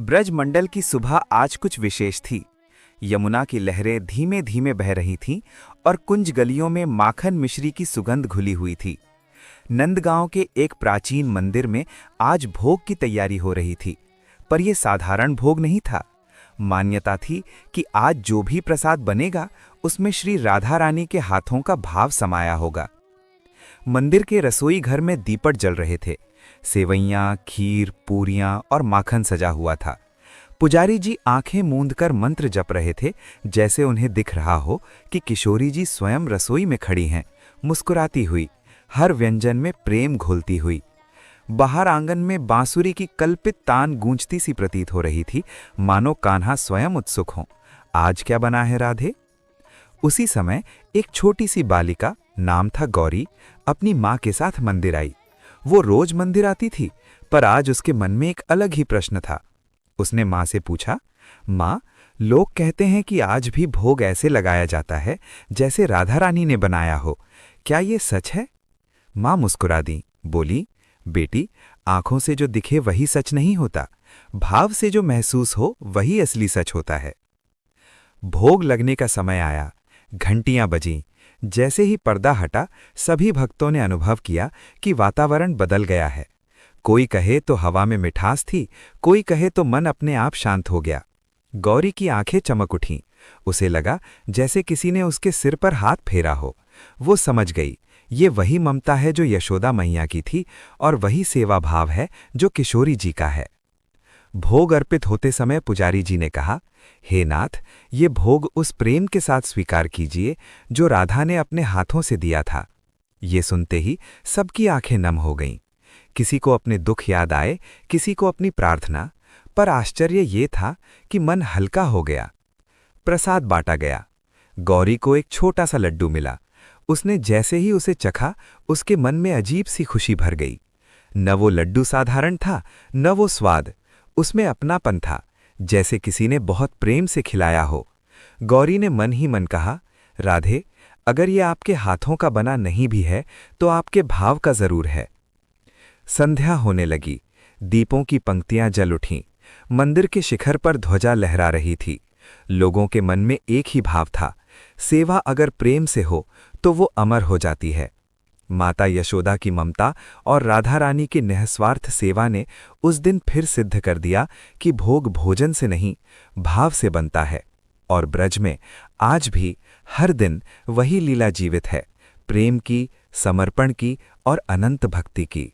ब्रजमंडल की सुबह आज कुछ विशेष थी। यमुना की लहरें धीमे धीमे बह रही थीं और कुंज गलियों में माखन मिश्री की सुगंध घुली हुई थी। नंदगांव के एक प्राचीन मंदिर में आज भोग की तैयारी हो रही थी, पर यह साधारण भोग नहीं था। मान्यता थी कि आज जो भी प्रसाद बनेगा उसमें श्री राधा रानी के हाथों का भाव समाया होगा। मंदिर के रसोई घर में दीपट जल रहे थे। सेवैयां, खीर, पूरियां और माखन सजा हुआ था। पुजारी जी आंखें मूंदकर मंत्र जप रहे थे, जैसे उन्हें दिख रहा हो कि किशोरी जी स्वयं रसोई में खड़ी हैं, मुस्कुराती हुई, हर व्यंजन में प्रेम घोलती हुई। बाहर आंगन में बांसुरी की कल्पित तान गूंजती सी प्रतीत हो रही थी, मानो कान्हा स्वयं उत्सुक हों। आज क्या बना है राधे? उसी समय एक छोटी सी बालिका, नाम था गौरी, अपनी माँ के साथ मंदिर आई। वो रोज मंदिर आती थी, पर आज उसके मन में एक अलग ही प्रश्न था। उसने माँ से पूछा, माँ, लोग कहते हैं कि आज भी भोग ऐसे लगाया जाता है जैसे राधा रानी ने बनाया हो, क्या ये सच है? माँ मुस्कुरा दी, बोली, बेटी, आंखों से जो दिखे वही सच नहीं होता, भाव से जो महसूस हो वही असली सच होता है। भोग लगने का समय आया, घंटियां बजीं। जैसे ही पर्दा हटा, सभी भक्तों ने अनुभव किया कि वातावरण बदल गया है। कोई कहे तो हवा में मिठास थी, कोई कहे तो मन अपने आप शांत हो गया। गौरी की आंखें चमक उठीं। उसे लगा जैसे किसी ने उसके सिर पर हाथ फेरा हो। वो समझ गई, ये वही ममता है जो यशोदा मैया की थी और वही सेवा भाव है जो किशोरी जी का है। भोग अर्पित होते समय पुजारी जी ने कहा, हे नाथ, ये भोग उस प्रेम के साथ स्वीकार कीजिए जो राधा ने अपने हाथों से दिया था। ये सुनते ही सबकी आंखें नम हो गईं। किसी को अपने दुख याद आए, किसी को अपनी प्रार्थना, पर आश्चर्य ये था कि मन हल्का हो गया। प्रसाद बांटा गया। गौरी को एक छोटा सा लड्डू मिला। उसने जैसे ही उसे चखा, उसके मन में अजीब सी खुशी भर गई। न वो लड्डू साधारण था, न वो स्वाद, उसमें अपनापन था, जैसे किसी ने बहुत प्रेम से खिलाया हो। गौरी ने मन ही मन कहा, राधे, अगर ये आपके हाथों का बना नहीं भी है तो आपके भाव का जरूर है। संध्या होने लगी। दीपों की पंक्तियां जल उठीं। मंदिर के शिखर पर ध्वजा लहरा रही थी। लोगों के मन में एक ही भाव था, सेवा अगर प्रेम से हो तो वो अमर हो जाती है। माता यशोदा की ममता और राधा रानी की निःस्वार्थ सेवा ने उस दिन फिर सिद्ध कर दिया कि भोग भोजन से नहीं, भाव से बनता है। और ब्रज में आज भी हर दिन वही लीला जीवित है, प्रेम की, समर्पण की और अनंत भक्ति की।